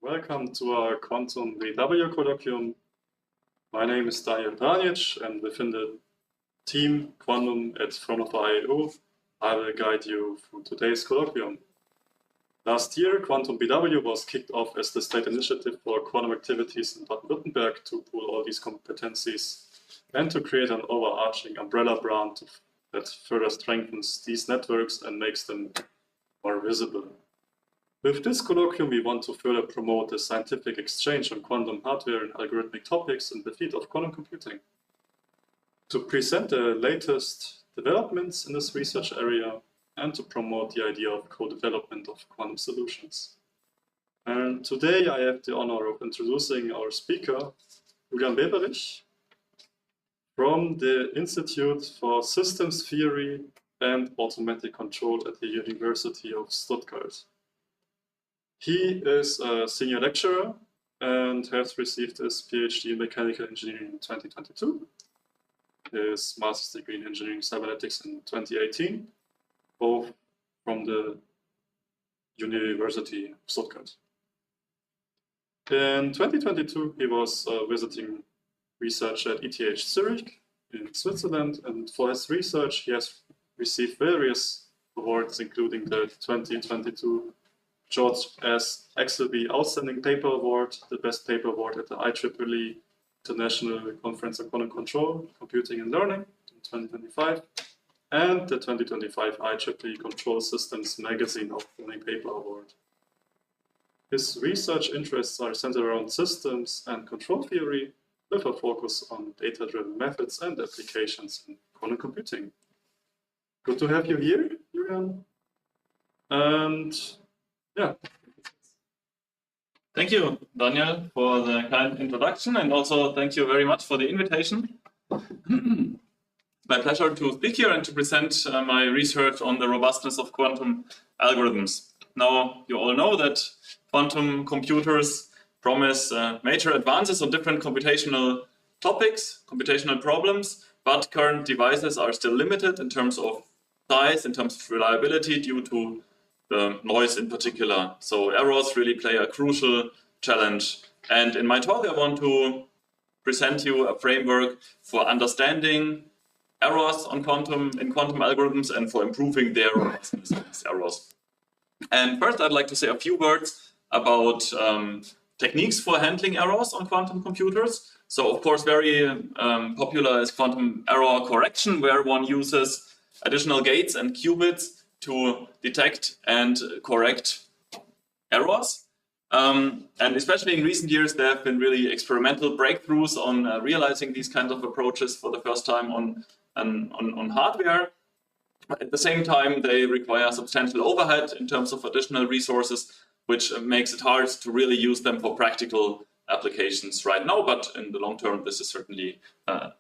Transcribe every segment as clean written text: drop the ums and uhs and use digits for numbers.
Welcome to our Quantum VW colloquium. My name is Julian Berberich, and within the team Quantum at IO, I will guide you through today's colloquium. Last year, Quantum BW was kicked off as the state initiative for quantum activities in Baden-Württemberg to pool all these competencies and to create an overarching umbrella brand that further strengthens these networks and makes them more visible. With this colloquium, we want to further promote the scientific exchange on quantum hardware and algorithmic topics in the field of quantum computing. To present the latest developments in this research area and to promote the idea of co-development of quantum solutions. And today I have the honor of introducing our speaker, Julian Berberich, from the Institute for Systems Theory and Automatic Control at the University of Stuttgart. He is a senior lecturer and has received his PhD in mechanical engineering in 2022, his master's degree in engineering cybernetics in 2018, both from the University of Stuttgart. In 2022, he was visiting research at ETH Zurich in Switzerland, and for his research, he has received various awards, including the 2022 George S. Axelby Outstanding Paper Award, the Best Paper Award at the IEEE International Conference on Quantum Control, Computing and Learning in 2025, and the 2025 IEEE Control Systems Magazine Outstanding Paper Award. His research interests are centered around systems and control theory, with a focus on data-driven methods and applications in quantum computing. Good to have you here, Julian. And yeah. Thank you, Daniel, for the kind introduction, and also thank you very much for the invitation. My pleasure to speak here and to present my research on the robustness of quantum algorithms. Now, you all know that quantum computers promise major advances on different computational topics, computational problems, but current devices are still limited in terms of size, in terms of reliability, due to the noise in particular. So errors really play a crucial challenge. And in my talk, I want to present you a framework for understanding errors in quantum algorithms and for improving their robustness against errors. And first, I'd like to say a few words about techniques for handling errors on quantum computers. So, of course, very popular is quantum error correction, where one uses additional gates and qubits to detect and correct errors. And especially in recent years, there have been really experimental breakthroughs on realizing these kinds of approaches for the first time on hardware. At the same time, they require substantial overhead in terms of additional resources, which makes it hard to really use them for practical applications right now. But in the long term, this is certainly a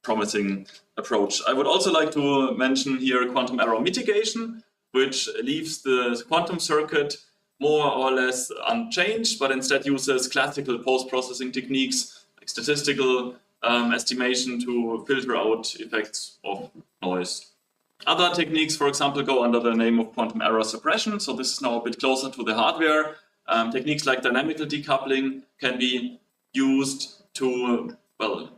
promising approach. I would also like to mention here quantum error mitigation, which leaves the quantum circuit more or less unchanged, but instead uses classical post-processing techniques like statistical estimation to filter out effects of noise. Other techniques, for example, go under the name of quantum error suppression. So this is now a bit closer to the hardware. Techniques like dynamical decoupling can be used to, well,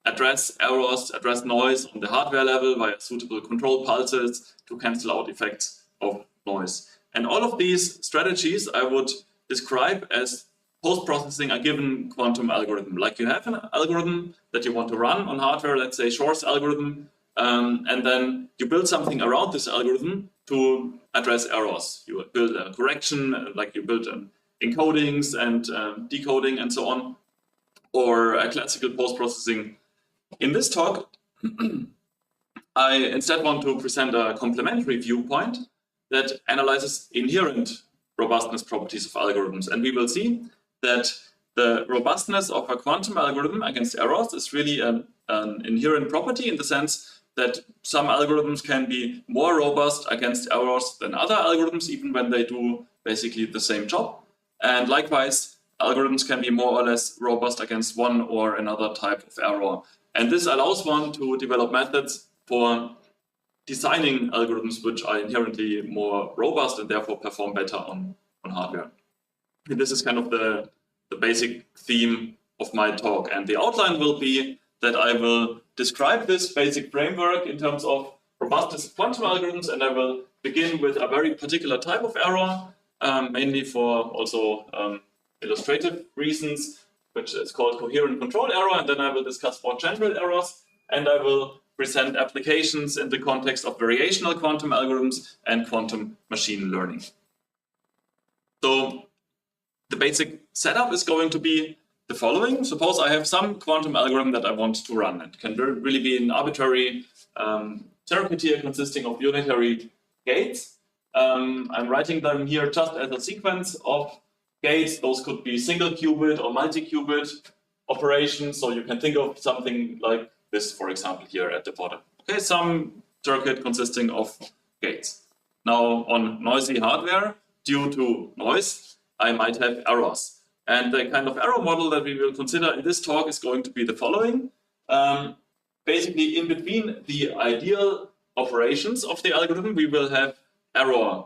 address errors, address noise on the hardware level via suitable control pulses to cancel out effects of noise. And all of these strategies I would describe as post-processing a given quantum algorithm. Like you have an algorithm that you want to run on hardware, let's say Shor's algorithm, and then you build something around this algorithm to address errors. You build a correction, like you build encodings and decoding and so on, or a classical post-processing. In this talk, I instead want to present a complementary viewpoint that analyzes inherent robustness properties of algorithms. And we will see that the robustness of a quantum algorithm against errors is really an inherent property, in the sense that some algorithms can be more robust against errors than other algorithms, even when they do basically the same job. And likewise, algorithms can be more or less robust against one or another type of error. And this allows one to develop methods for designing algorithms which are inherently more robust and therefore perform better on hardware. And this is kind of the basic theme of my talk. And the outline will be that I will describe this basic framework in terms of robustness of quantum algorithms, and I will begin with a very particular type of error, mainly for also illustrative reasons, which is called coherent control error, and then I will discuss more general errors, and I will present applications in the context of variational quantum algorithms and quantum machine learning. So the basic setup is going to be the following. Suppose I have some quantum algorithm that I want to run. It can really be an arbitrary circuit here consisting of unitary gates. I'm writing them here just as a sequence of gates. Those could be single qubit or multi-qubit operations. So you can think of something like this, for example, here at the bottom. Okay, some circuit consisting of gates. Now, on noisy hardware, due to noise, I might have errors. And the kind of error model that we will consider in this talk is going to be the following. Basically, in between the ideal operations of the algorithm, we will have error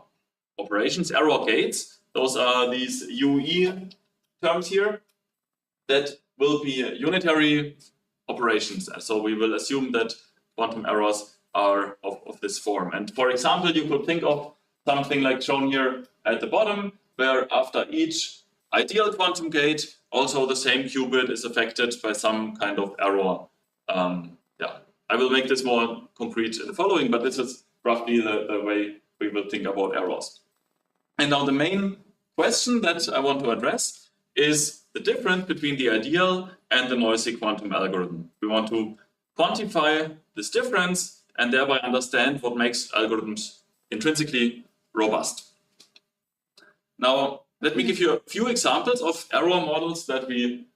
operations, error gates. Those are these UE terms here that will be unitary operations. So we will assume that quantum errors are of this form. And for example, you could think of something like shown here at the bottom, where after each ideal quantum gate, also the same qubit is affected by some kind of error. I will make this more concrete in the following, but this is roughly the way we will think about errors. And now the main question that I want to address is the difference between the ideal and the noisy quantum algorithm. We want to quantify this difference and thereby understand what makes algorithms intrinsically robust. Now, let me give you a few examples of error models that we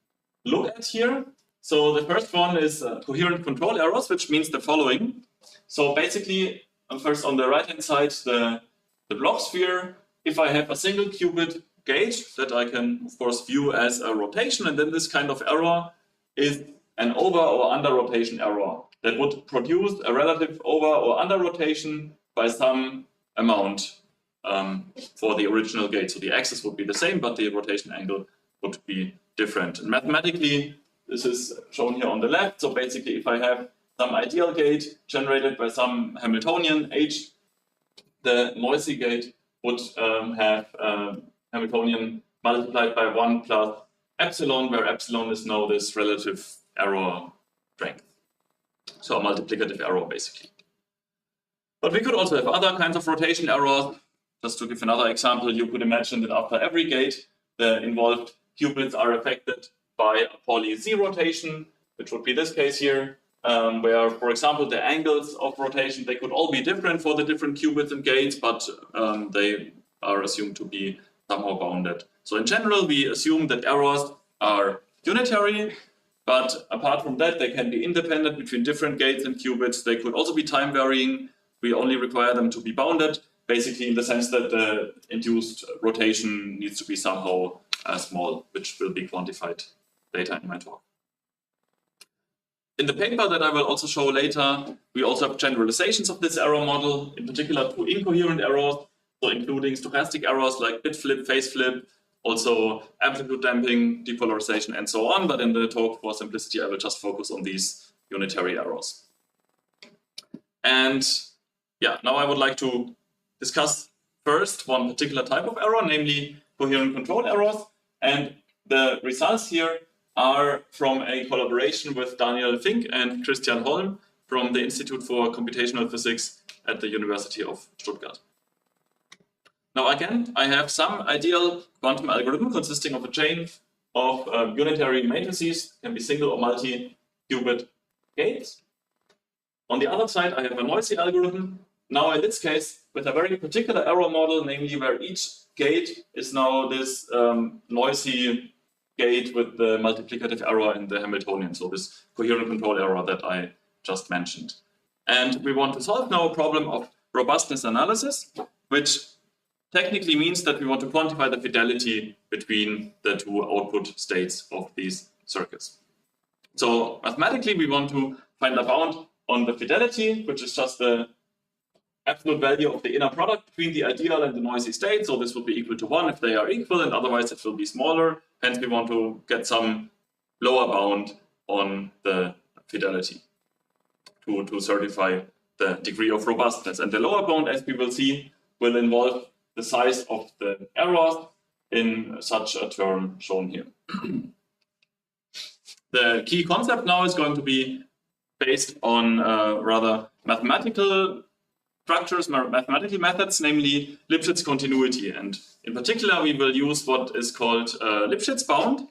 look at here. So the first one is coherent control errors, which means the following. So basically, first on the right-hand side, the block sphere, if I have a single qubit gate that I can, of course, view as a rotation, and then this kind of error is an over or under rotation error that would produce a relative over or under rotation by some amount for the original gate. So the axis would be the same, but the rotation angle would be different. And mathematically, this is shown here on the left. So basically, if I have some ideal gate generated by some Hamiltonian H, the noisy gate would have Hamiltonian multiplied by 1 plus epsilon, where epsilon is now this relative error strength. So a multiplicative error, basically. But we could also have other kinds of rotation errors. Just to give another example, you could imagine that after every gate, the involved qubits are affected by a Pauli Z rotation, which would be this case here, where, for example, the angles of rotation, they could all be different for the different qubits and gates, but they are assumed to be somehow bounded. So in general, we assume that errors are unitary, but apart from that, they can be independent between different gates and qubits. They could also be time varying. We only require them to be bounded, basically in the sense that the induced rotation needs to be somehow small, which will be quantified later in my talk. In the paper that I will also show later, we also have generalizations of this error model, in particular to incoherent errors, so including stochastic errors like bit flip, phase flip, also amplitude damping, depolarization, and so on. But in the talk, for simplicity, I will just focus on these unitary errors. And yeah, now I would like to discuss first one particular type of error, namely coherent control errors. And the results here are from a collaboration with Daniel Fink and Christian Holm from the Institute for Computational Physics at the University of Stuttgart. Now again, I have some ideal quantum algorithm consisting of a chain of unitary matrices, can be single or multi-qubit gates. On the other side, I have a noisy algorithm. Now in this case, with a very particular error model, namely where each gate is now this noisy gate with the multiplicative error in the Hamiltonian, so this coherent control error that I just mentioned. And we want to solve now a problem of robustness analysis, which technically means that we want to quantify the fidelity between the two output states of these circuits. So mathematically, we want to find a bound on the fidelity, which is just the absolute value of the inner product between the ideal and the noisy state. So this would be equal to 1 if they are equal, and otherwise it will be smaller. Hence we want to get some lower bound on the fidelity to certify the degree of robustness. And the lower bound, as we will see, will involve the size of the errors in such a term shown here. The key concept now is going to be based on rather mathematical structures, mathematical methods, namely Lipschitz continuity. And in particular, we will use what is called Lipschitz bound,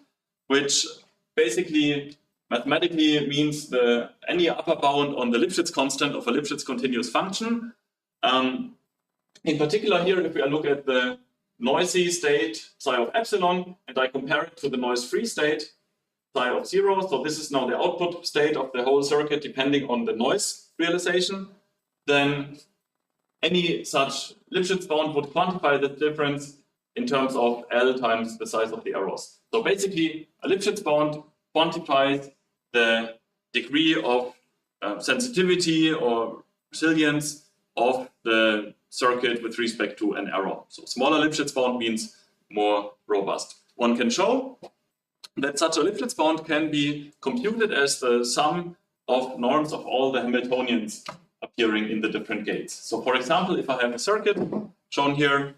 which basically mathematically means any upper bound on the Lipschitz constant of a Lipschitz continuous function. In particular here, if we look at the noisy state psi of epsilon, and I compare it to the noise-free state psi of 0, so this is now the output state of the whole circuit depending on the noise realization, then any such Lipschitz bound would quantify the difference in terms of L times the size of the errors. So basically, a Lipschitz bound quantifies the degree of sensitivity or resilience of the circuit with respect to an error. So smaller Lipschitz bound means more robust. One can show that such a Lipschitz bound can be computed as the sum of norms of all the Hamiltonians appearing in the different gates. So for example, if I have a circuit shown here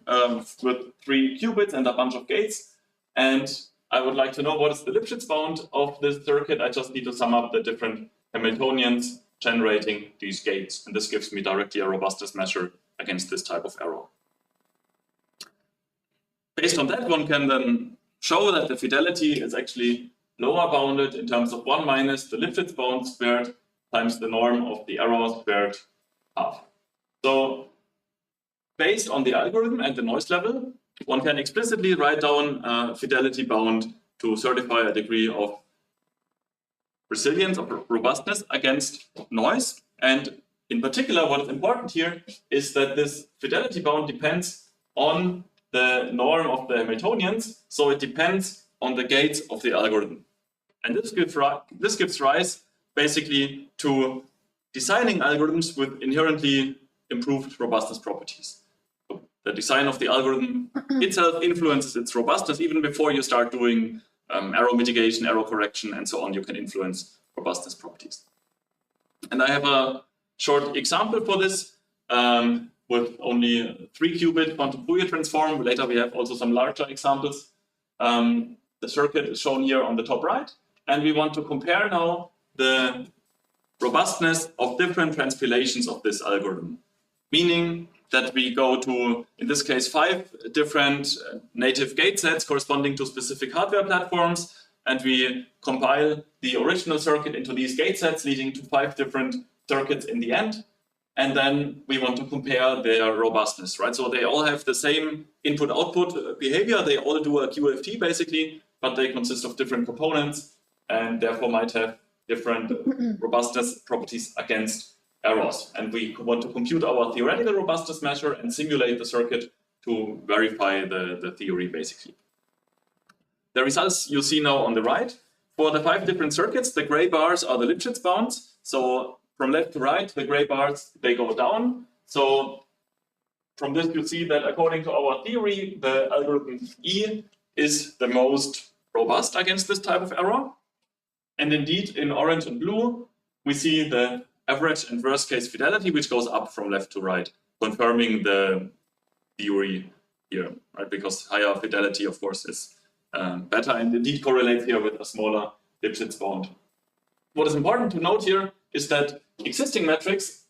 with 3 qubits and a bunch of gates, and I would like to know what is the Lipschitz bound of this circuit, I just need to sum up the different Hamiltonians generating these gates. And this gives me directly a robustness measure against this type of error. Based on that, one can then show that the fidelity is actually lower bounded in terms of 1 minus the Lipschitz bound squared times the norm of the error squared half. So based on the algorithm and the noise level, one can explicitly write down a fidelity bound to certify a degree of resilience, of robustness against noise. And in particular, what is important here is that this fidelity bound depends on the norm of the Hamiltonians, so it depends on the gates of the algorithm. And this gives rise basically to designing algorithms with inherently improved robustness properties. So the design of the algorithm itself influences its robustness. Even before you start doing error mitigation, error correction, and so on, you can influence robustness properties. And I have a short example for this with only 3 qubit quantum Fourier transform. Later we have also some larger examples. The circuit is shown here on the top right, and we want to compare now the robustness of different transpilations of this algorithm, meaning that we go to, in this case, 5 different native gate sets corresponding to specific hardware platforms, and we compile the original circuit into these gate sets, leading to 5 different circuits in the end. And then we want to compare their robustness, right? So they all have the same input-output behavior. They all do a QFT basically, but they consist of different components and therefore might have different robustness properties against errors. And we want to compute our theoretical robustness measure and simulate the circuit to verify the theory basically. The results you see now on the right. For the 5 different circuits, the gray bars are the Lipschitz bounds. So from left to right, the gray bars, they go down. So from this, you see that according to our theory, the algorithm E is the most robust against this type of error. And indeed, in orange and blue, we see the average and worst case fidelity, which goes up from left to right, confirming the theory here, right? Because higher fidelity, of course, is better and indeed correlates here with a smaller Lipschitz bound. What is important to note here is that existing metrics,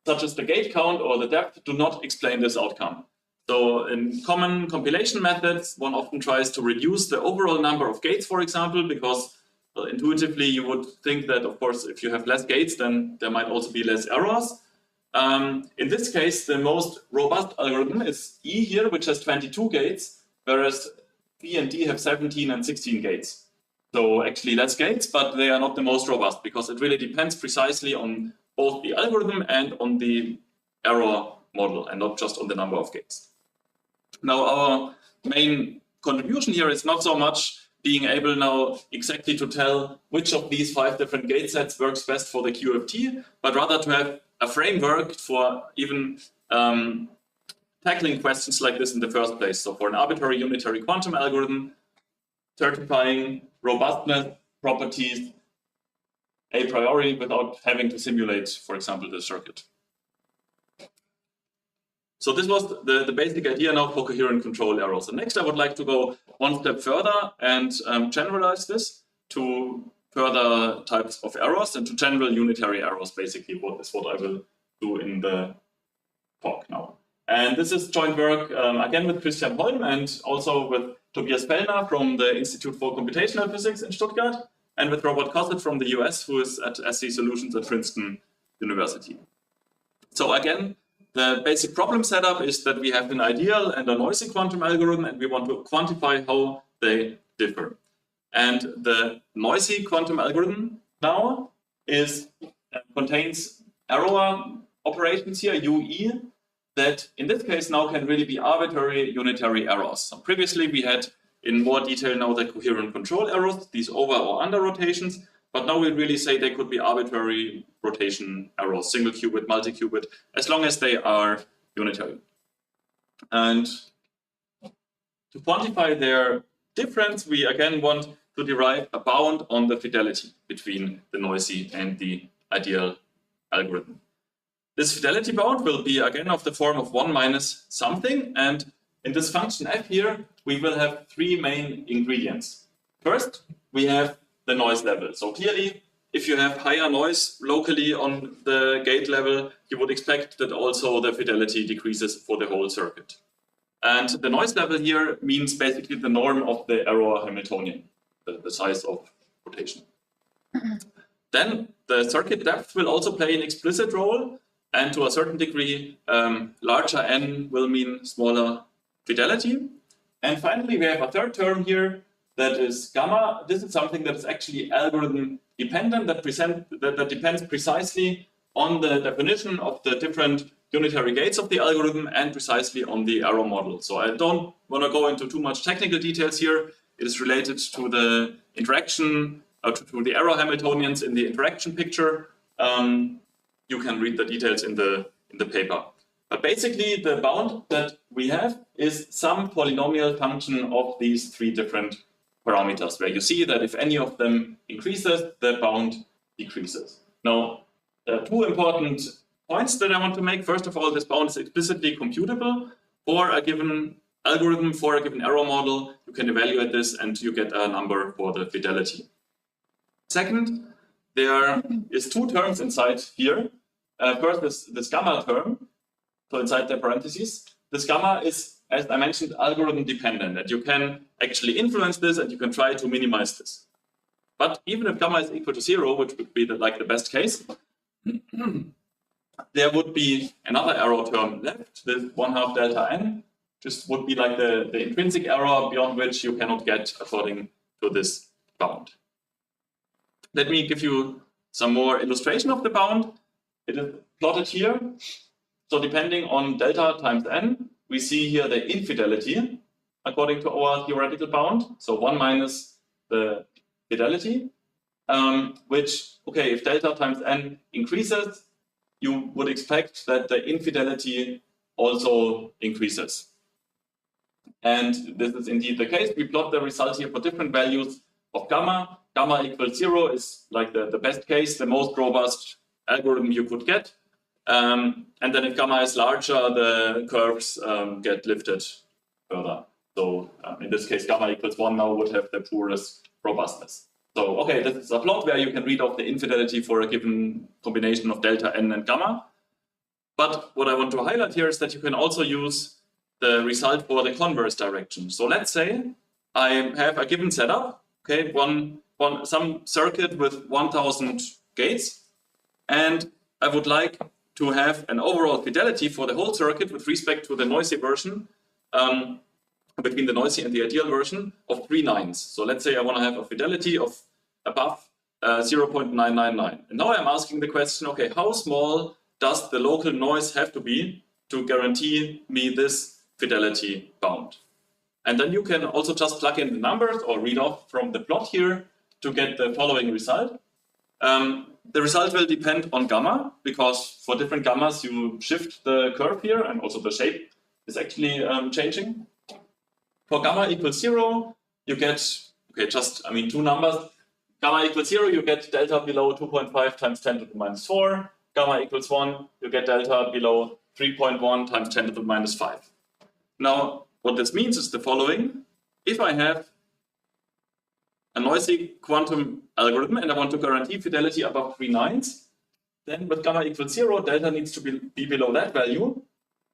such as the gate count or the depth, do not explain this outcome. So in common compilation methods, one often tries to reduce the overall number of gates, for example, because intuitively you would think that, of course, if you have less gates, then there might also be less errors. In this case, the most robust algorithm is E here, which has 22 gates, whereas B and D have 17 and 16 gates. So actually less gates, but they are not the most robust because it really depends precisely on both the algorithm and on the error model and not just on the number of gates. Now our main contribution here is not so much being able now exactly to tell which of these 5 different gate sets works best for the QFT, but rather to have a framework for even tackling questions like this in the first place. So for an arbitrary unitary quantum algorithm, certifying robustness properties a priori without having to simulate, for example, the circuit. So this was the basic idea now for coherent control errors. And next I would like to go one step further and generalize this to further types of errors and to general unitary errors, basically, what I will do in the talk now. And this is joint work, again, with Christian Holm and also with Tobias Fellner from the Institute for Computational Physics in Stuttgart, and with Robert Cosset from the US, who is at SC Solutions at Princeton University. So again, the basic problem setup is that we have an ideal and a noisy quantum algorithm, and we want to quantify how they differ. And the noisy quantum algorithm now contains error operations here, UE, that in this case now can really be arbitrary unitary errors. So previously we had in more detail now the coherent control errors, these over or under rotations, but now we really say they could be arbitrary rotation errors, single qubit, multi-qubit, as long as they are unitary. And to quantify their difference, we again want to derive a bound on the fidelity between the noisy and the ideal algorithm. This fidelity bound will be again of the form of 1 minus something, and in this function f here, we will have three main ingredients. First, we have the noise level. So clearly, if you have higher noise locally on the gate level, you would expect that also the fidelity decreases for the whole circuit. And the noise level here means basically the norm of the error Hamiltonian, the size of rotation. Then the circuit depth will also play an explicit role, and to a certain degree, larger n will mean smaller fidelity. And finally, we have a third term here that is gamma. This is something that is actually algorithm dependent, that depends precisely on the definition of the different unitary gates of the algorithm and precisely on the error model. So I don't want to go into too much technical details here. It is related to the interaction, to the error Hamiltonians in the interaction picture. You can read the details in the paper. But basically, the bound that we have is some polynomial function of these three different parameters, where you see that if any of them increases, the bound decreases. Now, there are two important points that I want to make. First of all, this bound is explicitly computable for a given algorithm, for a given error model. You can evaluate this and you get a number for the fidelity. Second, there is two terms inside here. First is this gamma term. So inside the parentheses, this gamma is, as I mentioned, algorithm dependent, and you can actually influence this and you can try to minimize this. But even if gamma is equal to 0, which would be like the best case, there would be another error term left, this 1/2 delta n, just would be like the intrinsic error beyond which you cannot get according to this bound. Let me give you some more illustration of the bound. It is plotted here. So depending on delta times n, we see here the infidelity according to our theoretical bound. So 1 minus the fidelity, which, okay, if delta times n increases, you would expect that the infidelity also increases. And this is indeed the case. We plot the result here for different values of gamma. Gamma equals 0 is like the best case, the most robust algorithm you could get. And then if gamma is larger, the curves get lifted further. So in this case, gamma equals 1 now would have the poorest robustness. So, okay, this is a plot where you can read off the infidelity for a given combination of delta n and gamma. But what I want to highlight here is that you can also use the result for the converse direction. So let's say I have a given setup, okay, some circuit with 1000 gates, and I would like to have an overall fidelity for the whole circuit with respect to the noisy version, between the noisy and the ideal version, of 3 nines. So let's say I want to have a fidelity of above 0.999. And now I'm asking the question, okay, how small does the local noise have to be to guarantee me this fidelity bound? And then you can also just plug in the numbers or read off from the plot here to get the following result. The result will depend on gamma, because for different gammas you shift the curve here, and also the shape is actually changing. For gamma equals 0, you get, two numbers. Gamma equals 0, you get delta below 2.5 times 10 to the minus 4. Gamma equals 1, you get delta below 3.1 times 10 to the minus 5. Now, what this means is the following. If I have a noisy quantum algorithm and I want to guarantee fidelity above 3/9, then with gamma equals 0, delta needs to be below that value,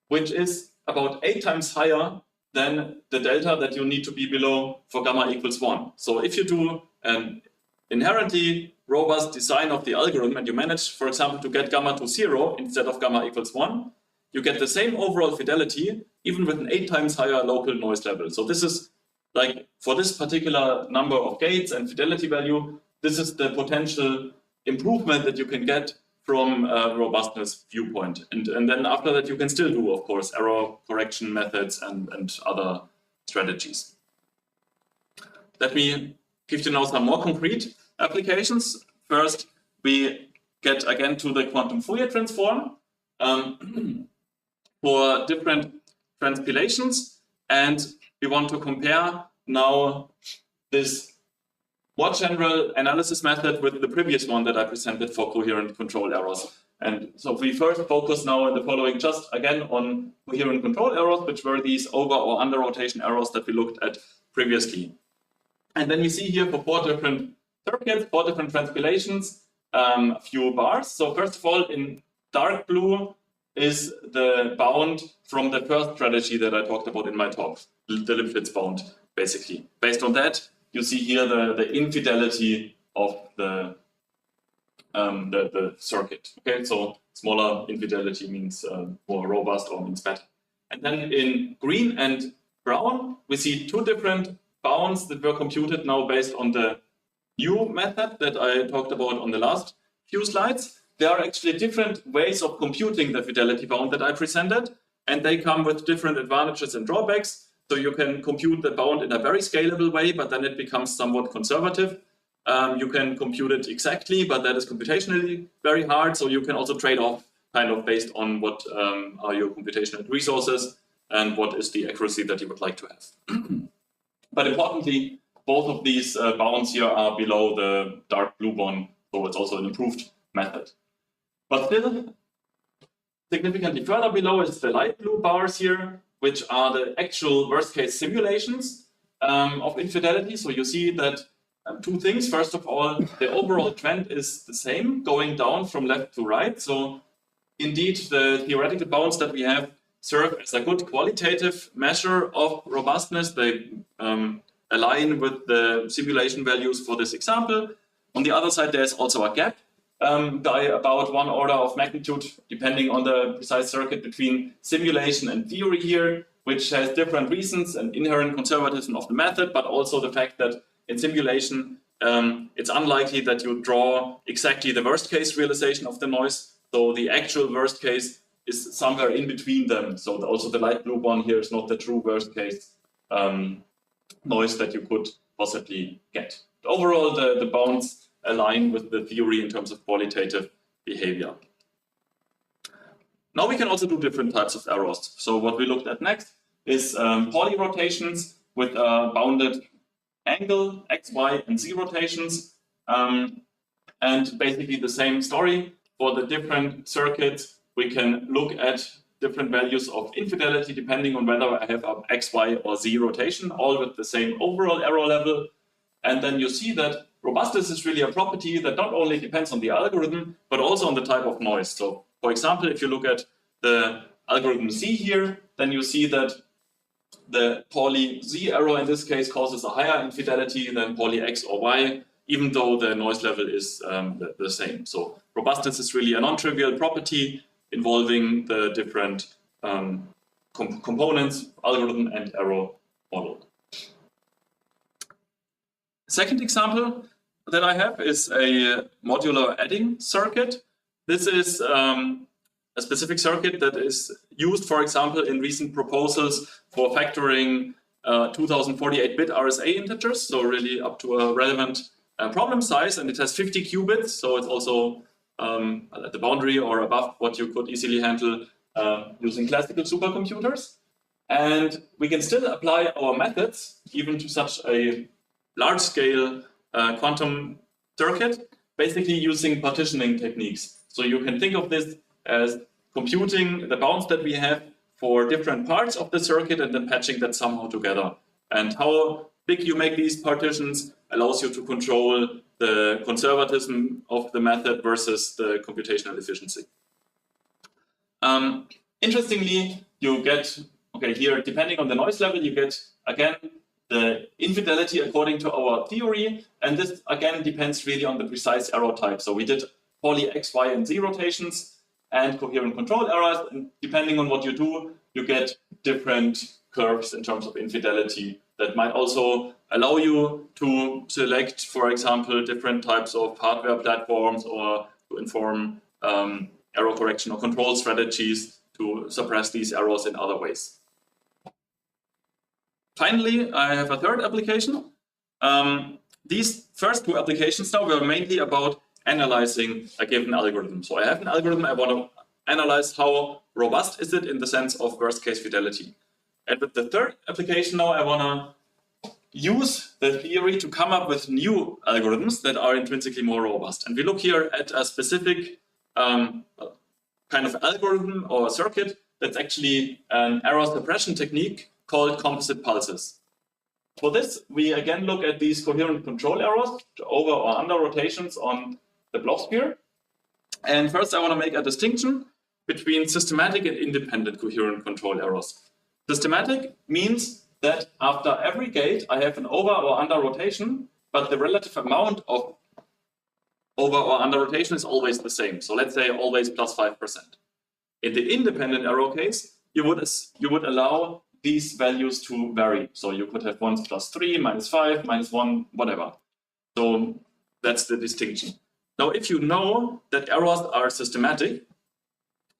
which is about 8 times higher than the delta that you need to be below for gamma equals 1. So if you do an inherently robust design of the algorithm and you manage, for example, to get gamma to 0 instead of gamma equals 1, you get the same overall fidelity, even with an 8 times higher local noise level. So this is like, for this particular number of gates and fidelity value, this is the potential improvement that you can get from a robustness viewpoint. And then after that, you can still do, of course, error correction methods and other strategies. Let me give you now some more concrete applications. First, we get again to the quantum Fourier transform for different transpilations, and we want to compare now this more general analysis method with the previous one that I presented for coherent control errors. And so we first focus now in the following just again on coherent control errors, which were these over or under rotation errors that we looked at previously. And then we see here for 4 different circuits, 4 different transpilations, a few bars. So first of all, in dark blue is the bound from the first strategy that I talked about in my talk, the Lipschitz bound, basically. Based on that, you see here the infidelity of the circuit. Okay, so smaller infidelity means more robust or means better. And then in green and brown, we see 2 different bounds that were computed now based on the new method that I talked about on the last few slides. There are actually different ways of computing the fidelity bound that I presented, and they come with different advantages and drawbacks. So you can compute the bound in a very scalable way, but then it becomes somewhat conservative. You can compute it exactly, but that is computationally very hard. So you can also trade off kind of based on what are your computational resources and what is the accuracy that you would like to have. But importantly, both of these bounds here are below the dark blue one, so it's also an improved method. But still, significantly further below is the light blue bars here, which are the actual worst-case simulations of infidelity. So you see that 2 things. First of all, the overall trend is the same, going down from left to right. So indeed, the theoretical bounds that we have serve as a good qualitative measure of robustness. They align with the simulation values for this example. On the other side, there's also a gap by about 1 order of magnitude, depending on the precise circuit, between simulation and theory here, which has different reasons and inherent conservatism of the method, but also the fact that in simulation, it's unlikely that you draw exactly the worst case realization of the noise. So the actual worst case is somewhere in between them. So also the light blue one here is not the true worst case noise that you could possibly get. But overall, the bounds align with the theory in terms of qualitative behavior. Now we can also do different types of errors. So what we looked at next is Pauli rotations with a bounded angle, x, y, and z rotations. And basically the same story for the different circuits. We can look at different values of infidelity depending on whether I have an x, y, or z rotation, all with the same overall error level. And then you see that robustness is really a property that not only depends on the algorithm, but also on the type of noise. So, for example, if you look at the algorithm Z here, then you see that the Pauli Z error in this case causes a higher infidelity than Pauli X or Y, even though the noise level is the same. So robustness is really a non-trivial property involving the different components, algorithm and error model. Second example that I have is a modular adding circuit. This is a specific circuit that is used, for example, in recent proposals for factoring 2048-bit RSA integers, so really up to a relevant problem size, and it has 50 qubits, so it's also at the boundary or above what you could easily handle using classical supercomputers. And we can still apply our methods even to such a large-scale quantum circuit, basically using partitioning techniques. So you can think of this as computing the bounds that we have for different parts of the circuit and then patching that somehow together. And how big you make these partitions allows you to control the conservatism of the method versus the computational efficiency. Interestingly, you get, okay, here, depending on the noise level, you get, again, the infidelity according to our theory, and this, again, depends really on the precise error type. So we did Pauli X, Y, and Z rotations and coherent control errors, and depending on what you do, you get different curves in terms of infidelity that might also allow you to select, for example, different types of hardware platforms or to inform error correction or control strategies to suppress these errors in other ways. Finally, I have a third application. These first two applications now were mainly about analyzing a given algorithm. So I have an algorithm, I want to analyze how robust is it in the sense of worst case fidelity. And with the third application now, I want to use the theory to come up with new algorithms that are intrinsically more robust. And we look here at a specific kind of algorithm or circuit that's actually an error suppression technique called composite pulses. For this, we again look at these coherent control errors, over or under rotations on the block sphere. And first, I want to make a distinction between systematic and independent coherent control errors. Systematic means that after every gate, I have an over or under rotation, but the relative amount of over or under rotation is always the same. So let's say always plus 5%. In the independent error case, you would allow these values to vary. So you could have 1 plus 3, minus 5, minus 1, whatever. So that's the distinction. Now, if you know that errors are systematic,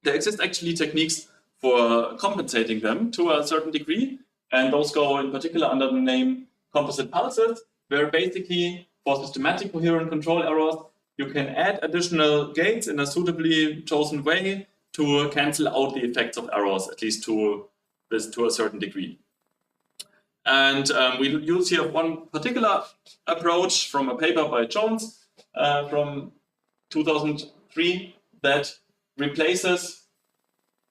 there exist actually techniques for compensating them to a certain degree. And those go in particular under the name composite pulses, where basically for systematic coherent control errors, you can add additional gates in a suitably chosen way to cancel out the effects of errors, at least to a certain degree. And we use here one particular approach from a paper by Jones from 2003 that replaces,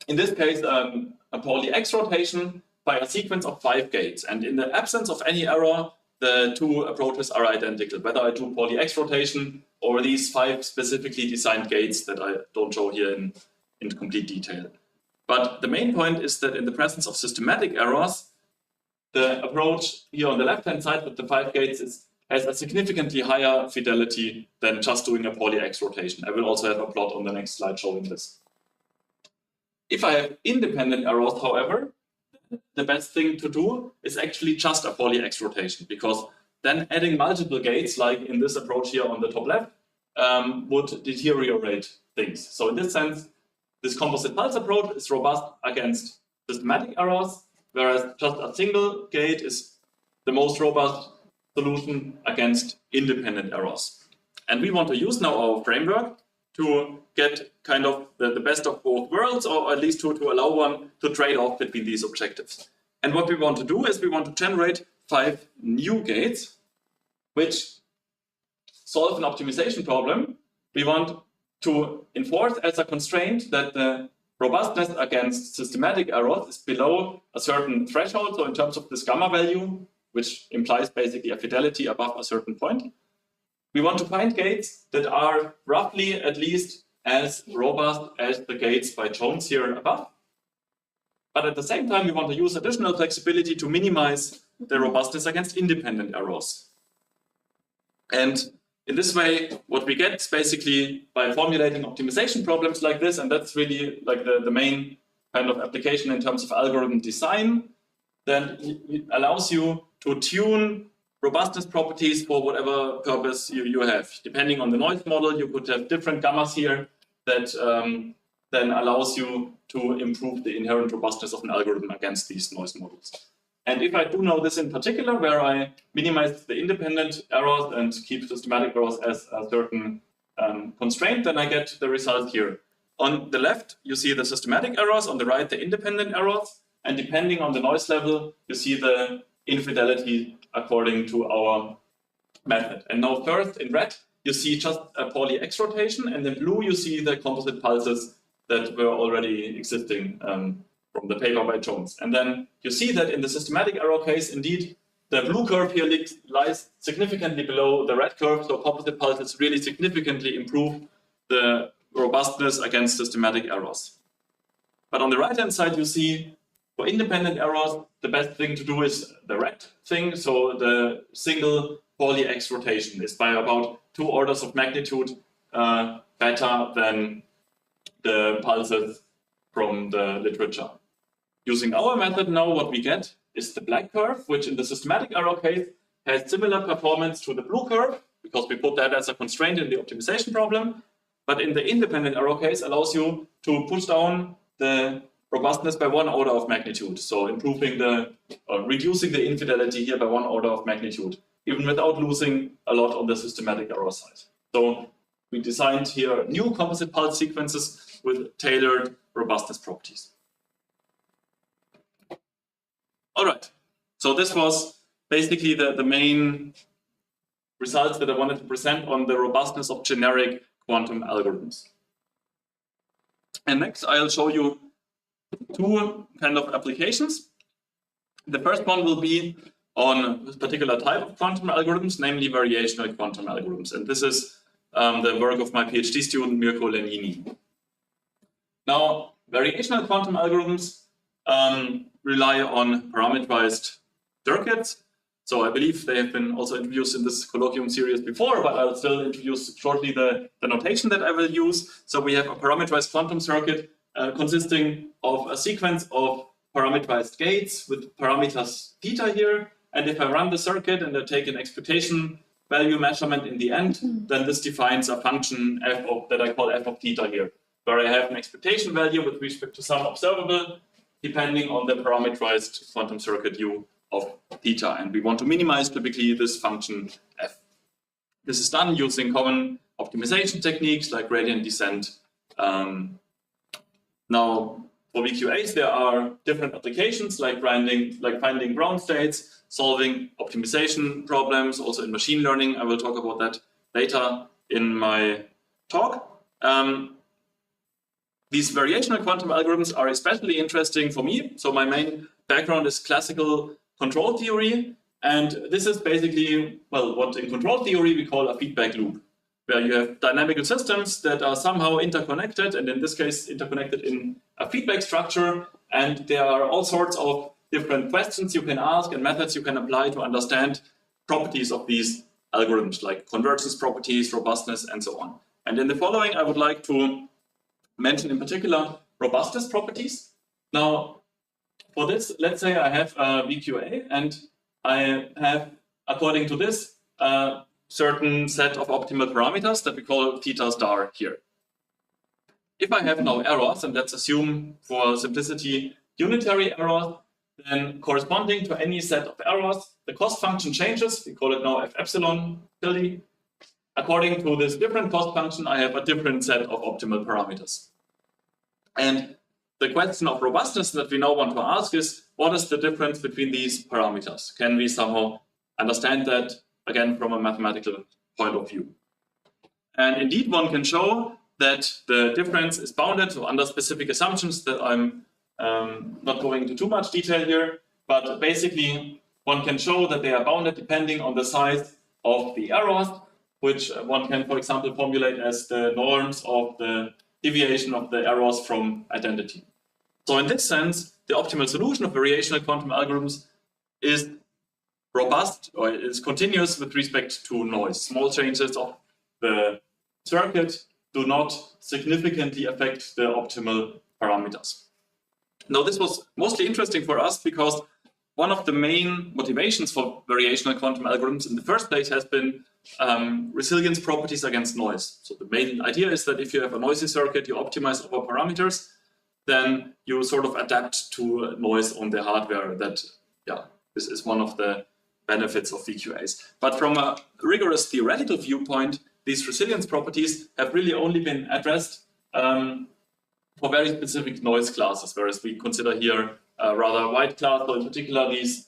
in this case, a Pauli X rotation by a sequence of 5 gates. And in the absence of any error, the two approaches are identical, whether I do Pauli X rotation or these 5 specifically designed gates that I don't show here in complete detail. But the main point is that in the presence of systematic errors, the approach here on the left-hand side with the 5 gates has a significantly higher fidelity than just doing a Pauli X rotation. I will also have a plot on the next slide showing this. If I have independent errors, however, the best thing to do is actually just a Pauli X rotation, because then adding multiple gates, like in this approach here on the top left, would deteriorate things. So in this sense, this composite pulse approach is robust against systematic errors, whereas just a single gate is the most robust solution against independent errors. And we want to use now our framework to get kind of the best of both worlds, or at least to allow one to trade off between these objectives. And what we want to do is we want to generate 5 new gates which solve an optimization problem. We want to enforce as a constraint that the robustness against systematic errors is below a certain threshold. So in terms of this gamma value, which implies basically a fidelity above a certain point, we want to find gates that are roughly at least as robust as the gates by Jones here above. But at the same time, we want to use additional flexibility to minimize the robustness against independent errors. And in this way, what we get is basically by formulating optimization problems like this, and that's really like the main kind of application in terms of algorithm design, then it allows you to tune robustness properties for whatever purpose you have. Depending on the noise model, you could have different gammas here that then allows you to improve the inherent robustness of an algorithm against these noise models. And if I do know this in particular, where I minimize the independent errors and keep systematic errors as a certain constraint, then I get the result here. On the left, you see the systematic errors. On the right, the independent errors. And depending on the noise level, you see the infidelity according to our method. And now first, in red, you see just a Pauli X rotation. And in blue, you see the composite pulses that were already existing from the paper by Jones. And then you see that in the systematic error case, indeed, the blue curve here lies significantly below the red curve. So composite pulses really significantly improve the robustness against systematic errors. But on the right-hand side, you see for independent errors, the best thing to do is the red thing. So the single Pauli X rotation is by about 2 orders of magnitude better than the pulses from the literature. Using our method now, what we get is the black curve, which in the systematic error case has similar performance to the blue curve, because we put that as a constraint in the optimization problem. But in the independent error case allows you to push down the robustness by 1 order of magnitude. So improving reducing the infidelity here by 1 order of magnitude, even without losing a lot on the systematic error side. So we designed here new composite pulse sequences with tailored robustness properties. All right, so this was basically the main results that I wanted to present on the robustness of generic quantum algorithms. And next, I'll show you 2 kind of applications. The first one will be on a particular type of quantum algorithms, namely variational quantum algorithms. And this is the work of my PhD student, Mirko Lenini. Now, variational quantum algorithms rely on parameterized circuits. So I believe they have been also introduced in this colloquium series before, but I'll still introduce shortly the notation that I will use. So we have a parameterized quantum circuit consisting of a sequence of parameterized gates with parameters theta here. And if I run the circuit and I take an expectation value measurement in the end, then this defines a function f of, that I call f of theta here, where I have an expectation value with respect to some observable, depending on the parameterized quantum circuit u of theta. And we want to minimize typically this function f. This is done using common optimization techniques like gradient descent. Now, for VQAs, there are different applications like finding ground states, solving optimization problems, also in machine learning. I will talk about that later in my talk. These variational quantum algorithms are especially interesting for me. So my main background is classical control theory. And this is basically, well, what in control theory we call a feedback loop, where you have dynamical systems that are somehow interconnected, and in this case, interconnected in a feedback structure. And there are all sorts of different questions you can ask and methods you can apply to understand properties of these algorithms, like convergence properties, robustness, and so on. And in the following, I would like to mention in particular robustness properties. Now, for this, let's say I have a VQA, and I have, according to this, a certain set of optimal parameters that we call theta star here. If I have now errors, and let's assume for simplicity unitary errors, then corresponding to any set of errors, the cost function changes. We call it now f epsilon tilde. According to this different cost function, I have a different set of optimal parameters. And the question of robustness that we now want to ask is, what is the difference between these parameters? Can we somehow understand that, again, from a mathematical point of view? And indeed, one can show that the difference is bounded under specific assumptions that I'm not going into too much detail here, but basically one can show that they are bounded depending on the size of the errors, which one can, for example, formulate as the norms of the deviation of the errors from identity. So in this sense, the optimal solution of variational quantum algorithms is robust, or is continuous with respect to noise. Small changes of the circuit do not significantly affect the optimal parameters. Now, this was mostly interesting for us because one of the main motivations for variational quantum algorithms in the first place has been resilience properties against noise. So the main idea is that if you have a noisy circuit, you optimize over parameters, then you sort of adapt to noise on the hardware that This is one of the benefits of VQAs. But from a rigorous theoretical viewpoint, these resilience properties have really only been addressed for very specific noise classes, whereas we consider here a rather wide class, so in particular these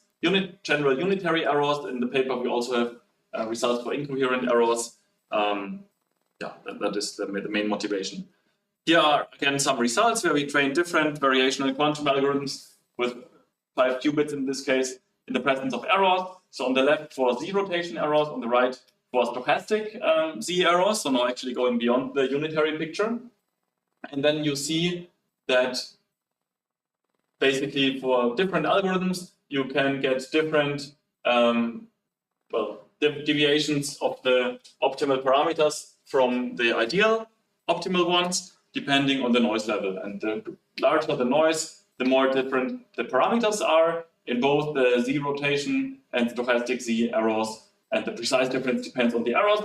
general unitary errors. In the paper we also have results for incoherent errors. That is the main motivation. Here are again some results where we train different variational quantum algorithms with 5 qubits in this case in the presence of errors. So on the left for Z rotation errors, on the right for stochastic Z errors, so now actually going beyond the unitary picture. And then you see that basically for different algorithms, you can get different deviations of the optimal parameters from the ideal optimal ones, depending on the noise level. And the larger the noise, the more different the parameters are in both the Z rotation and stochastic Z errors. And the precise difference depends on the errors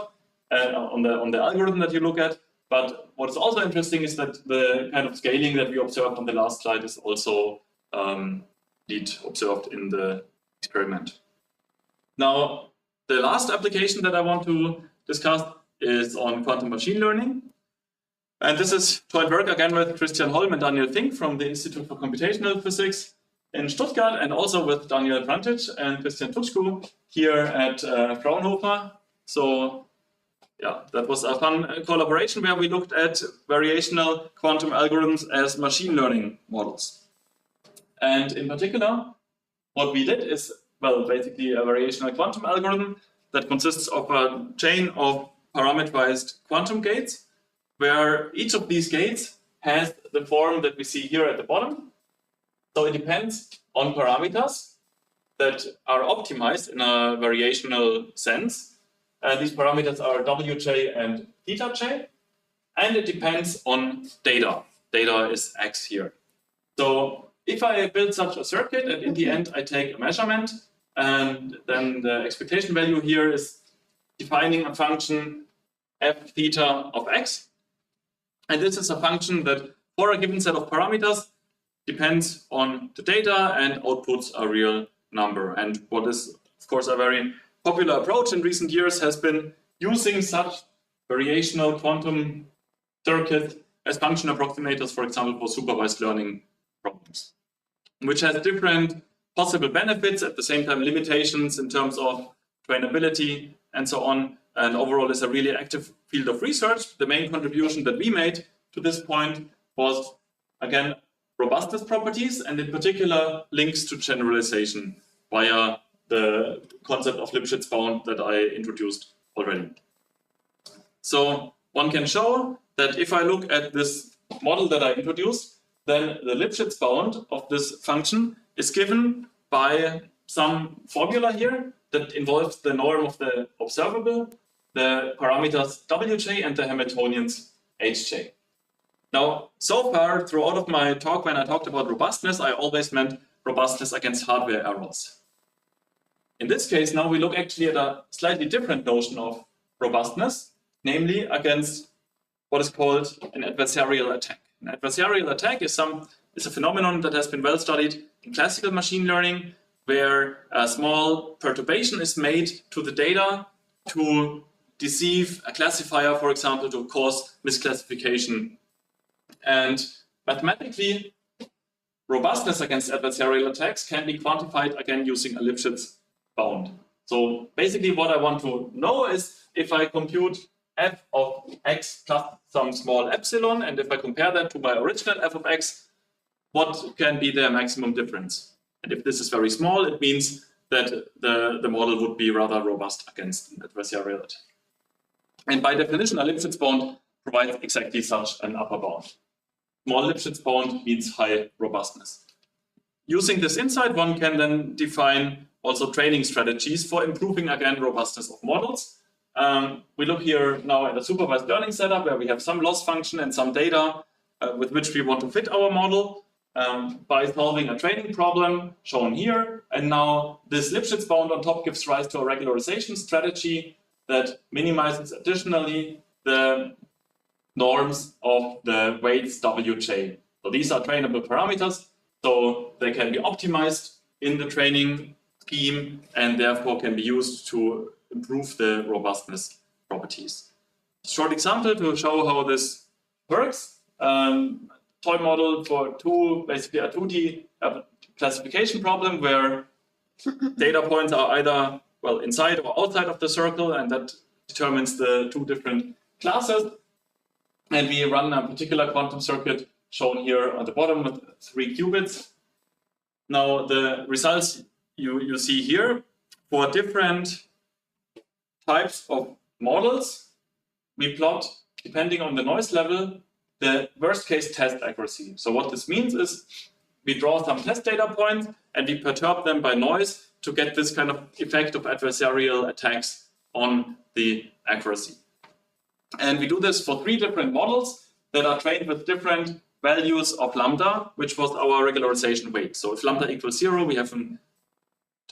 and on the algorithm that you look at. But what is also interesting is that the kind of scaling that we observed on the last slide is also indeed observed in the experiment. Now, the last application that I want to discuss is on quantum machine learning. And this is joint work again with Christian Holm and Daniel Fink from the Institute for Computational Physics in Stuttgart, and also with Daniel Frantic and Christian Tutschko here at Fraunhofer. So yeah, that was a fun collaboration where we looked at variational quantum algorithms as machine learning models. And in particular, what we did is, well, basically a variational quantum algorithm that consists of a chain of parameterized quantum gates, where each of these gates has the form that we see here at the bottom. So it depends on parameters that are optimized in a variational sense. These parameters are Wj and θj, and it depends on data. Data is x here. So if I build such a circuit and in the end I take a measurement, and then the expectation value here is defining a function f theta of x, and this is a function that for a given set of parameters depends on the data and outputs a real number. And what is, of course, a very popular approach in recent years has been using such variational quantum circuits as function approximators, for example, for supervised learning problems, which has different possible benefits, at the same time limitations in terms of trainability and so on. And overall is a really active field of research. The main contribution that we made to this point was, again, robustness properties, and in particular links to generalization via the concept of Lipschitz bound that I introduced already. So one can show that if I look at this model that I introduced, then the Lipschitz bound of this function is given by some formula here that involves the norm of the observable, the parameters Wj and the Hamiltonians Hj. Now, so far throughout of my talk, when I talked about robustness, I always meant robustness against hardware errors. In this case, now we look actually at a slightly different notion of robustness, namely against what is called an adversarial attack. An adversarial attack is a phenomenon that has been well studied in classical machine learning, where a small perturbation is made to the data to deceive a classifier, for example, to cause misclassification. And mathematically, robustness against adversarial attacks can be quantified again using a Lipschitz bound. So basically what I want to know is if I compute f of x plus some small epsilon, and if I compare that to my original f of x, what can be their maximum difference? And if this is very small, it means that the model would be rather robust against an adversarial attack. And by definition, a Lipschitz bound provides exactly such an upper bound. Small Lipschitz bound means high robustness. Using this insight, one can then define also training strategies for improving, again, robustness of models. We look here now at a supervised learning setup where we have some loss function and some data with which we want to fit our model by solving a training problem shown here. And now this Lipschitz bound on top gives rise to a regularization strategy that minimizes additionally the norms of the weights Wj. So these are trainable parameters, so they can be optimized in the training scheme and therefore can be used to improve the robustness properties. Short example to show how this works. Toy model for basically a 2D classification problem where data points are either inside or outside of the circle, and that determines the two different classes. And we run a particular quantum circuit shown here at the bottom with 3 qubits. Now the results you see here for different types of models, we plot, depending on the noise level, the worst case test accuracy. So what this means is we draw some test data points and we perturb them by noise to get this kind of effect of adversarial attacks on the accuracy. And we do this for 3 different models that are trained with different values of lambda, which was our regularization weight. So if lambda equals 0, we have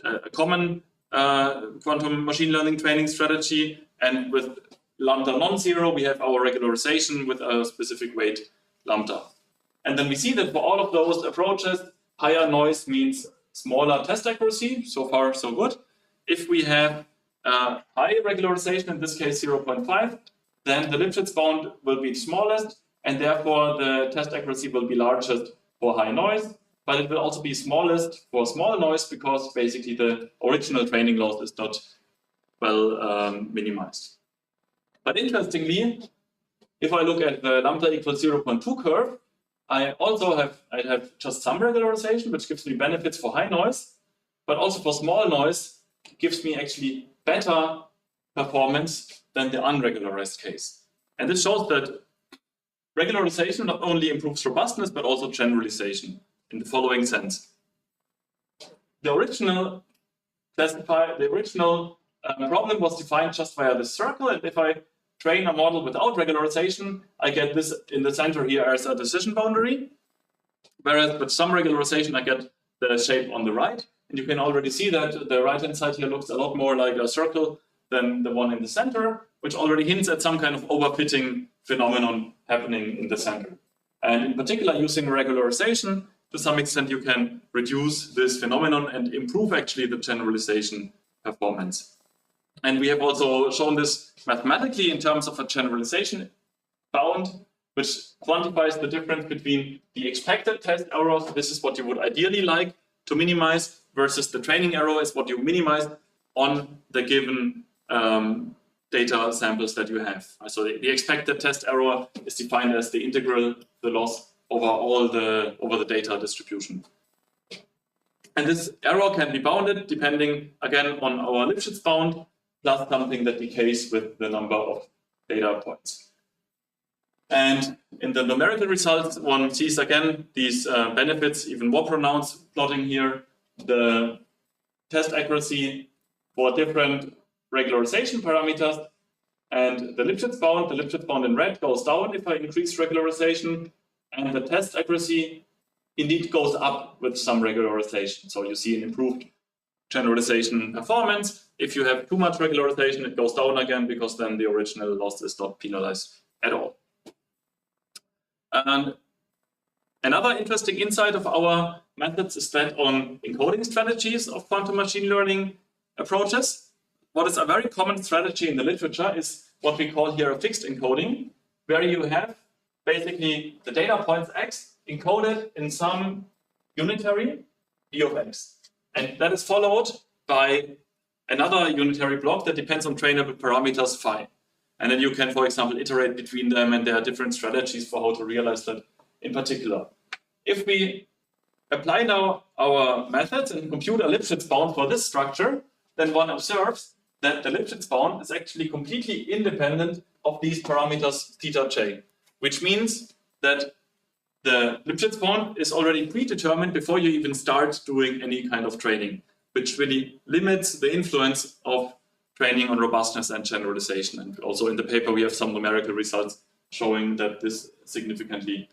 a common quantum machine learning training strategy, and with lambda non-zero, we have our regularization with a specific weight lambda. And then we see that for all of those approaches, higher noise means smaller test accuracy. So far, so good. If we have high regularization, in this case 0.5, then the Lipschitz bound will be smallest, and therefore the test accuracy will be largest for high noise, but it will also be smallest for small noise because basically the original training loss is not well minimized. But interestingly, if I look at the lambda equals 0.2 curve, I have just some regularization, which gives me benefits for high noise, but also for small noise, it gives me actually better performance than the unregularized case. And this shows that regularization not only improves robustness, but also generalization in the following sense. The original problem was defined just via the circle, and if I train a model without regularization, I get this in the center here as a decision boundary, whereas with some regularization, I get the shape on the right. And you can already see that the right-hand side here looks a lot more like a circle than the one in the center, which already hints at some kind of overfitting phenomenon happening in the center. And in particular, using regularization, to some extent, you can reduce this phenomenon and improve actually the generalization performance. And we have also shown this mathematically in terms of a generalization bound, which quantifies the difference between the expected test errors. This is what you would ideally like to minimize, versus the training error is what you minimize on the given data samples that you have. So the expected test error is defined as the integral, the loss over the data distribution. And this error can be bounded depending again on our Lipschitz bound plus something that decays with the number of data points. And in the numerical results, one sees again these benefits even more pronounced, plotting here the test accuracy for different regularization parameters. And the Lipschitz bound in red goes down if I increase regularization, and the test accuracy indeed goes up with some regularization. So you see an improved generalization performance. If you have too much regularization, it goes down again because then the original loss is not penalized at all. And another interesting insight of our methods is that on encoding strategies of quantum machine learning approaches, what is a very common strategy in the literature is what we call here a fixed encoding, where you have basically the data points x encoded in some unitary b of x. And that is followed by another unitary block that depends on trainable parameters phi. And then you can, for example, iterate between them, and there are different strategies for how to realize that in particular. If we apply now our methods and compute a Lipschitz bound for this structure, then one observes that the Lipschitz bound is actually completely independent of these parameters theta j, which means that the Lipschitz bound is already predetermined before you even start doing any kind of training, which really limits the influence of training on robustness and generalization. And also in the paper, we have some numerical results showing that this significantly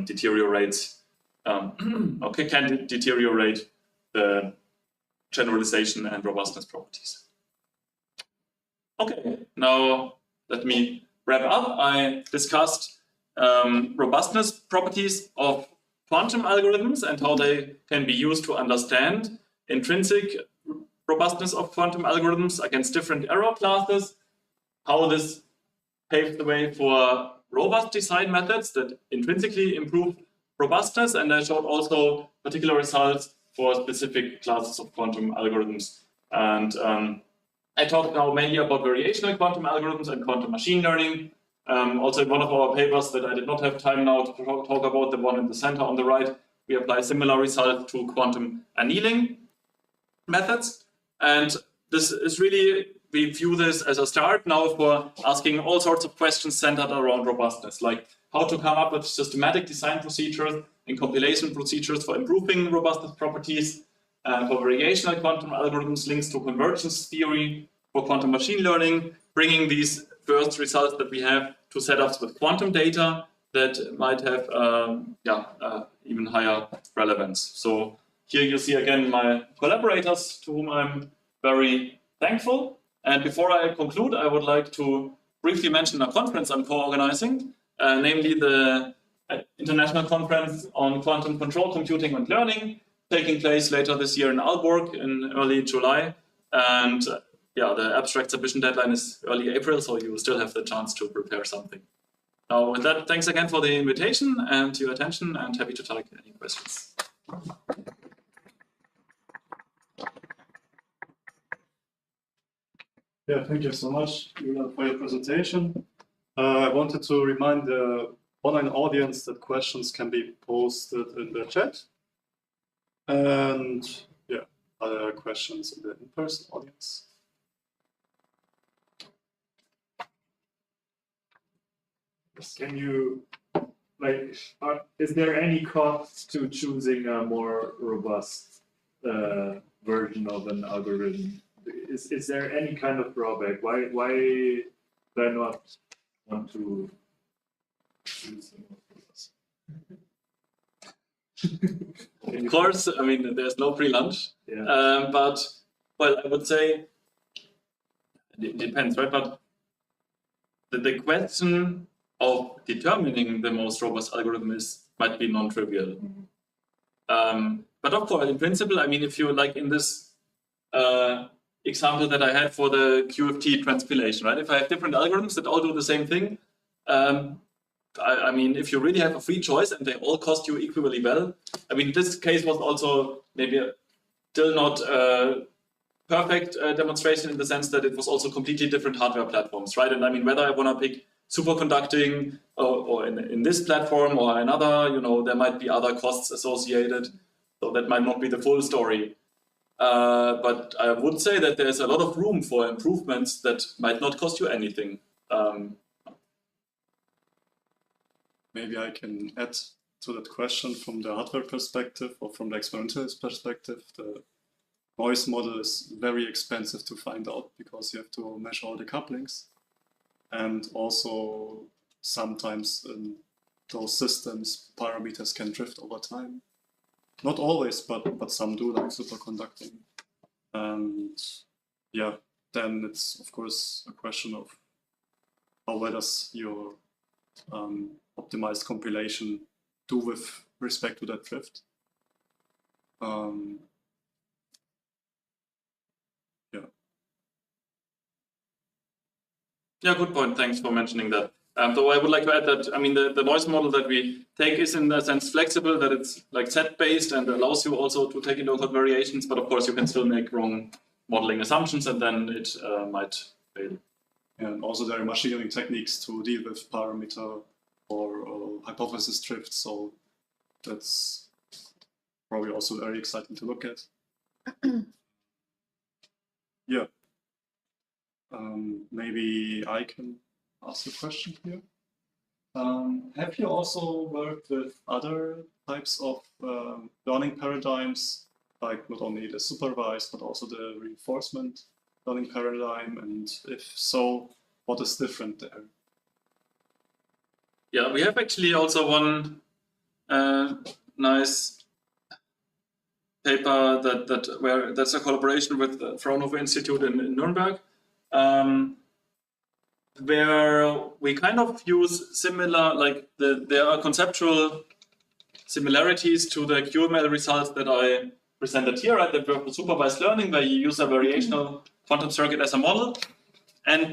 deteriorates, can deteriorate the generalization and robustness properties. Okay, now let me wrap up. I discussed robustness properties of quantum algorithms and how they can be used to understand intrinsic robustness of quantum algorithms against different error classes, how this paves the way for robust design methods that intrinsically improve robustness, and I showed also particular results for specific classes of quantum algorithms. And I talked now mainly about variational quantum algorithms and quantum machine learning. Also in one of our papers that I did not have time now to talk about, the one in the center on the right, we apply similar results to quantum annealing methods. And this is really, we view this as a start now for asking all sorts of questions centered around robustness, like how to come up with systematic design procedures and compilation procedures for improving robustness properties, for variational quantum algorithms, links to convergence theory, for quantum machine learning, bringing these first results that we have to setups with quantum data that might have even higher relevance. So here you see again my collaborators to whom I'm very thankful. And before I conclude, I would like to briefly mention a conference I'm co-organizing, namely the International Conference on Quantum Control Computing and Learning, taking place later this year in Aalborg in early July. And the abstract submission deadline is early April, so you still have the chance to prepare something. Now, with that, thanks again for the invitation and your attention, and happy to take any questions. Yeah, thank you so much, Julian, for your presentation. I wanted to remind the online audience that questions can be posted in the chat. And yeah, other questions in the in-person audience? Can you, is there any cost to choosing a more robust version of an algorithm? Is there any kind of drawback? Why do I not want to choose a more robust? Of course, I mean, there's no pre-lunch, but, well, I would say it depends, right? But the question of determining the most robust algorithm might be non-trivial. But of course, in principle, I mean, if you like in this example that I had for the QFT transpilation, right? If I have different algorithms that all do the same thing, I mean, if you really have a free choice and they all cost you equally well, I mean, this case was also maybe still not a perfect demonstration in the sense that it was also completely different hardware platforms, right? And I mean, whether I want to pick superconducting or in this platform or another, you know, there might be other costs associated, so that might not be the full story. But I would say that there's a lot of room for improvements that might not cost you anything. Maybe I can add to that question from the hardware perspective or from the experimentalist perspective. The noise model is very expensive to find out because you have to measure all the couplings. And also sometimes in those systems, parameters can drift over time. Not always, but some do, like superconducting. And yeah, then it's of course a question of how well does your optimized compilation do with respect to that drift. Yeah, good point. Thanks for mentioning that. Though I would like to add that, I mean, the noise model that we take is in a sense flexible, that it's like set-based and allows you also to take into account variations, but of course you can still make wrong modeling assumptions and then it might fail. And also there are machine learning techniques to deal with parameter or hypothesis drift, so that's probably also very exciting to look at. Yeah. Maybe I can ask a question here. Have you also worked with other types of learning paradigms, like not only the supervised, but also the reinforcement learning paradigm? And if so, what is different there? Yeah, we have actually also one nice paper that's a collaboration with the Fraunhofer Institute in Nuremberg. Where we kind of use similar, like there are conceptual similarities to the QML results that I presented here, right? That work with supervised learning, where you use a variational quantum circuit as a model. And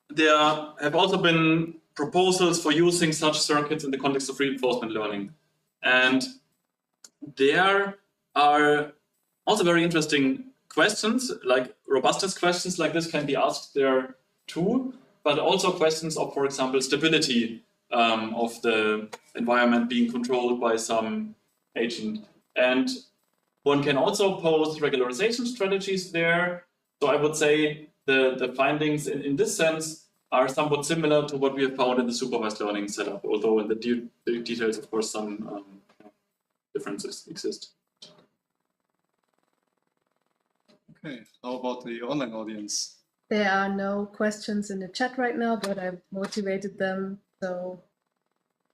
there have also been proposals for using such circuits in the context of reinforcement learning. And there are also very interesting questions, like robustness questions like this can be asked there too, but also questions of, for example, stability of the environment being controlled by some agent. And one can also pose regularization strategies there. So I would say the findings in this sense are somewhat similar to what we have found in the supervised learning setup, although in the details, of course, some differences exist. Okay, how about the online audience? There are no questions in the chat right now, but I motivated them. So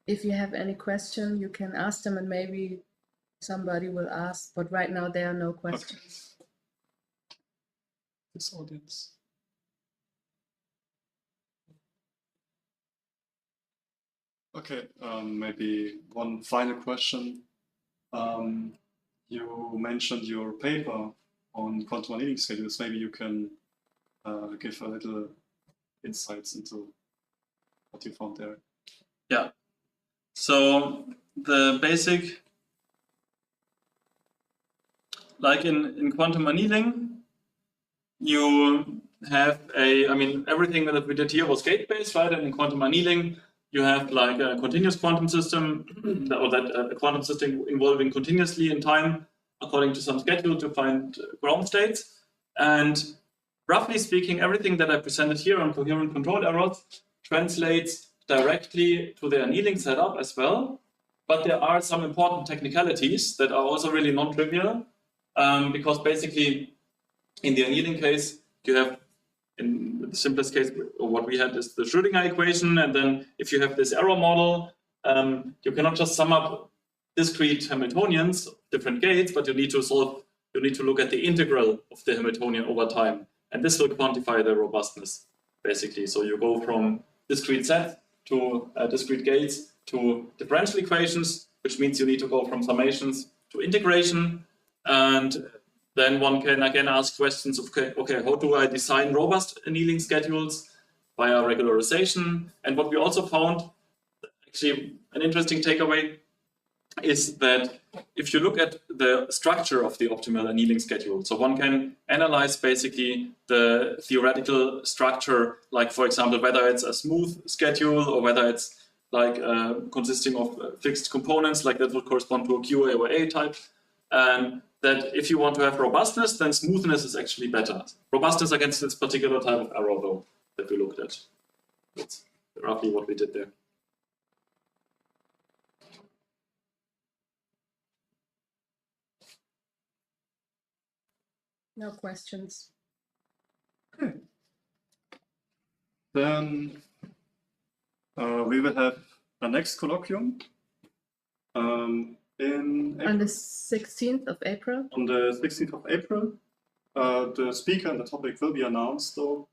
if you have any question, you can ask them and maybe somebody will ask, but right now there are no questions. Okay. This audience. Okay, maybe one final question. You mentioned your paper on quantum annealing schedules. Maybe you can give a little insights into what you found there. Yeah. So the basic, like in quantum annealing, you have everything that we did here was gate-based, right? And in quantum annealing, you have like a continuous quantum system, or a quantum system evolving continuously in time according to some schedule to find ground states. And roughly speaking, everything that I presented here on coherent control errors translates directly to the annealing setup as well. But there are some important technicalities that are also really non-trivial, because basically in the annealing case, you have, in the simplest case, what we had is the Schrödinger equation, and then if you have this error model, you cannot just sum up discrete Hamiltonians of different gates, but you need to look at the integral of the Hamiltonian over time, and this will quantify the robustness, basically. So you go from discrete sets to discrete gates to differential equations, which means you need to go from summations to integration, and then one can again ask questions of, okay, how do I design robust annealing schedules via regularization? And what we also found, actually an interesting takeaway, is that if you look at the structure of the optimal annealing schedule, so one can analyze basically the theoretical structure, like for example, whether it's a smooth schedule or whether it's like consisting of fixed components, like that would correspond to a QA or A type. And that if you want to have robustness, then smoothness is actually better. Robustness against this particular type of error, though, that we looked at. That's roughly what we did there. No questions. Okay. Then we will have a next colloquium in April. On the 16th of April? On the 16th of April. The speaker and the topic will be announced, though.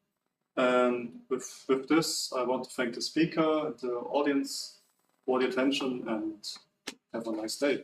And with this, I want to thank the speaker and the audience for the attention, and have a nice day.